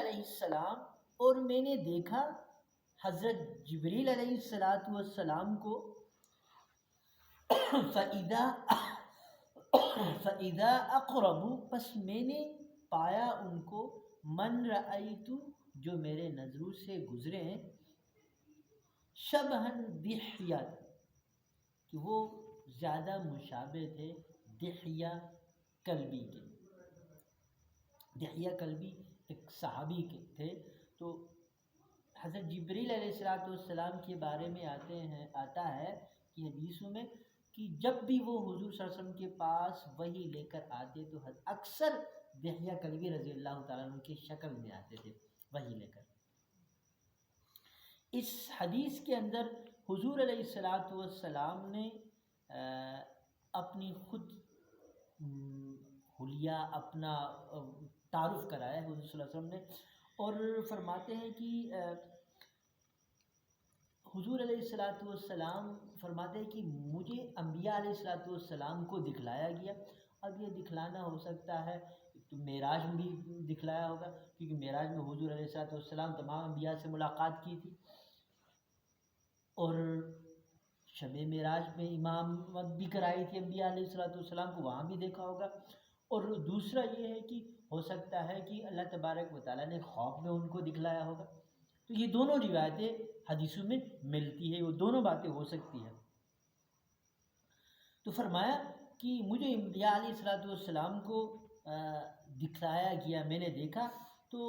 علیہ السلام اور میں نے دیکھا حضرت جبریل علیہ السلام کو فَإِذَا أَقْرَبُ پس میں نے پایا ان کو من رأیت جو میرے نظروں سے گزرے ہیں شبہن دحیہ کہ وہ زیادہ مشابہ تھے دحیہ کلبی کے. دحیہ کلبی ایک صحابی کے تھے. تو حضرت جبریل علیہ السلام کے بارے میں آتا ہے کہ حدیثوں میں کہ جب بھی وہ حضور صلی اللہ علیہ وسلم کے پاس وحی لے کر آتے تو اکثر دحیہ کلبی رضی اللہ تعالیٰ عنہ کی شکل میں آتے تھے وحی لے کر. اس حدیث کے اندر حضور علیہ السلام نے اپنی خود حلیہ اپنا تعارف کرایا ہے حضور صلی اللہ علیہ وسلم نے، اور فرماتے ہیں کہ حضور علیہ السلام فرماتے ہیں کہ مجھے انبیاء علیہ السلام کو دکھلایا گیا. اب یہ دکھلانا ہو سکتا ہے تو معراج میں بھی دکھلایا ہوگا، کیونکہ معراج میں حضور علیہ السلام تمام انبیاء سے ملاقات کی تھی، اور شب معراج میں امامت بھی کرائی تھی انبیاء علیہ السلام کو، وہاں بھی دیکھا ہوگا. اور دوسرا یہ ہے کہ ہو سکتا ہے کہ اللہ تبارک و تعالیٰ نے خواب میں ان کو دکھلایا ہوگا. تو یہ دونوں روایتیں حدیثوں میں ملتی ہے، وہ دونوں باتیں ہو سکتی ہیں. تو فرمایا کہ مجھے انبیاء علیہ السلام کو دکھلایا گیا، میں نے دیکھا. تو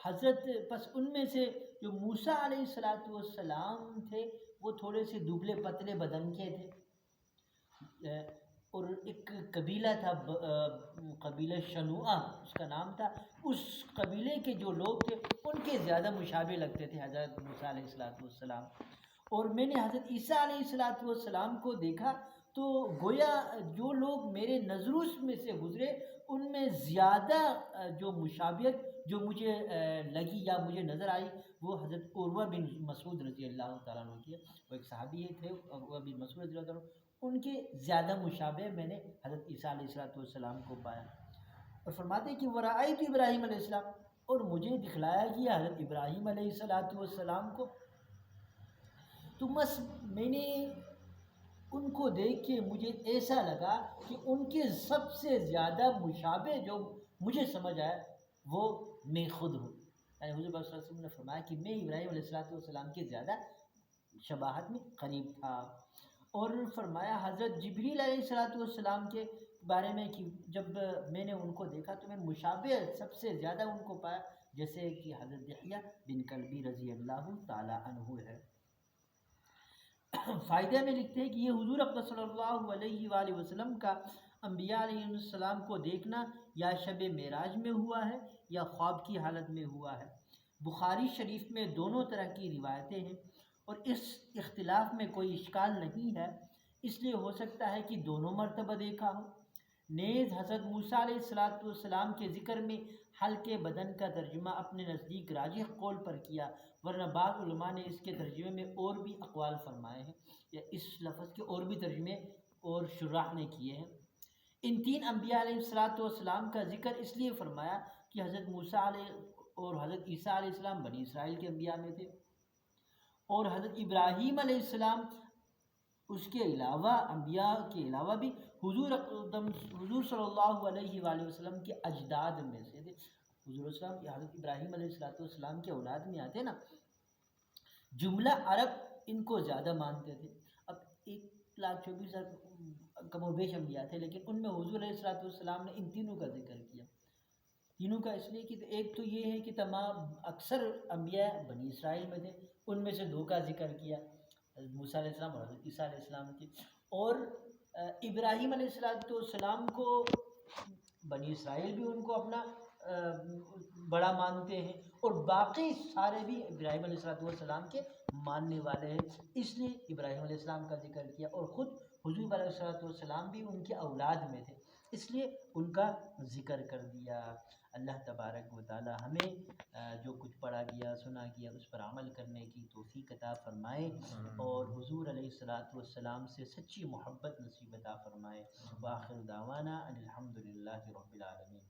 حضرت پس ان میں سے جو موسیٰ علیہ السلام تھے وہ تھوڑے سے دبلے پتلے بدن کے تھے، اور ایک قبیلہ تھا قبیلہ شنوعہ اس کا نام تھا. اس قبیلے کے جو لوگ تھے ان کے زیادہ مشابہ لگتے تھے حضرت موسیٰ علیہ السلام. اور میں نے حضرت عیسیٰ علیہ السلام کو دیکھا تو گویا جو لوگ میرے نظروں میں سے گزرے ان میں زیادہ جو مشابہت جو مجھے لگی یا مجھے نظر آئی وہ حضرت عروہ بن مسعود رضی اللہ تعالیٰ عنہ کی. وہ ایک صحابی تھے عروہ بن مسعود رضی اللہ تعالیٰ عنہ، ان کے زیادہ مشابہ میں نے حضرت عیسیٰ علیہ السلام کو پایا. اور فرماتے ہیں کہ ورأیت ابراہیم علیہ السلام اور مجھے دکھلایا گیا حضرت ابراہیم علیہ السلام کو. تو بس میں نے ان کو دیکھ کے مجھے ایسا لگا کہ ان کے سب سے زیادہ مشابہ جو مجھے سمجھ آیا وہ میں خود ہوں. یعنی حضور صلی اللہ علیہ وسلم نے فرمایا کہ میں ابراہیم علیہ السلام کے زیادہ شباہت میں قریب تھا. اور فرمایا حضرت جبریل علیہ السلام کے بارے میں کہ جب میں نے ان کو دیکھا تو میں مشابہ سب سے زیادہ ان کو پایا جیسے کہ حضرت دحیہ بن کلبی رضی اللہ تعالی عنہ ہے. فائدہ میں لکھتے ہیں کہ یہ حضور اقدس صلی اللہ علیہ وآلہ وسلم کا انبیاء علیہ السلام کو دیکھنا یا شب معراج میں ہوا ہے یا خواب کی حالت میں ہوا ہے. بخاری شریف میں دونوں طرح کی روایتیں ہیں اور اس اختلاف میں کوئی اشکال نہیں ہے، اس لیے ہو سکتا ہے کہ دونوں مرتبہ دیکھا ہو. نیز حضرت موسیٰ علیہ السلام کے ذکر میں حلقے بدن کا ترجمہ اپنے نزدیک راجح قول پر کیا، ورنہ بعض علماء نے اس کے ترجمے میں اور بھی اقوال فرمائے ہیں یا اس لفظ کے اور بھی ترجمے اور شراح نے کیے ہیں. ان تین انبیاء علیہ السلام کا ذکر اس لیے فرمایا کہ حضرت موسیٰ علیہ اور حضرت عیسیٰ علیہ السلام بنی اسرائیل کے انبیاء میں تھے، اور حضرت ابراہیم علیہ السلام اس کے علاوہ انبیاء کے علاوہ بھی حضور صلی اللہ علیہ وآلہ وسلم کے اجداد میں سے تھے. حضور السلام حضرت ابراہیم علیہ السلام کے اولاد میں آتے نا. جملہ عرب ان کو زیادہ مانتے تھے. اب 1,24,000 کم و بیش انبیاء تھے، لیکن ان میں حضور علیہ السلام نے ان تینوں کا ذکر کیا. تینوں کا اس لیے کہ ایک تو یہ ہے کہ تمام اکثر انبیاء بنی اسرائیل میں تھے، ان میں سے دو کا ذکر کیا حضرت موسیٰ علیہ السلام اور حضرت عیسیٰ علیہ السلام کی. اور ابراہیم علیہ السلام کو بنی اسرائیل بھی ان کو اپنا بڑا مانتے ہیں، اور باقی سارے بھی ابراہیم علیہ السلام کے ماننے والے ہیں، اس لیے ابراہیم علیہ السلام کا ذکر کیا. اور خود حضور علیہ السلام بھی ان کے اولاد میں تھے، اس لیے ان کا ذکر کر دیا. اللہ تبارک و تعالی ہمیں جو کچھ پڑھا گیا سنا گیا اس پر عمل کرنے کی توفیق عطا فرمائے، اور حضور علیہ السلام سے سچی محبت نصیب عطا فرمائے. وآخر دعوانا ان الحمد للہ رب العالمین.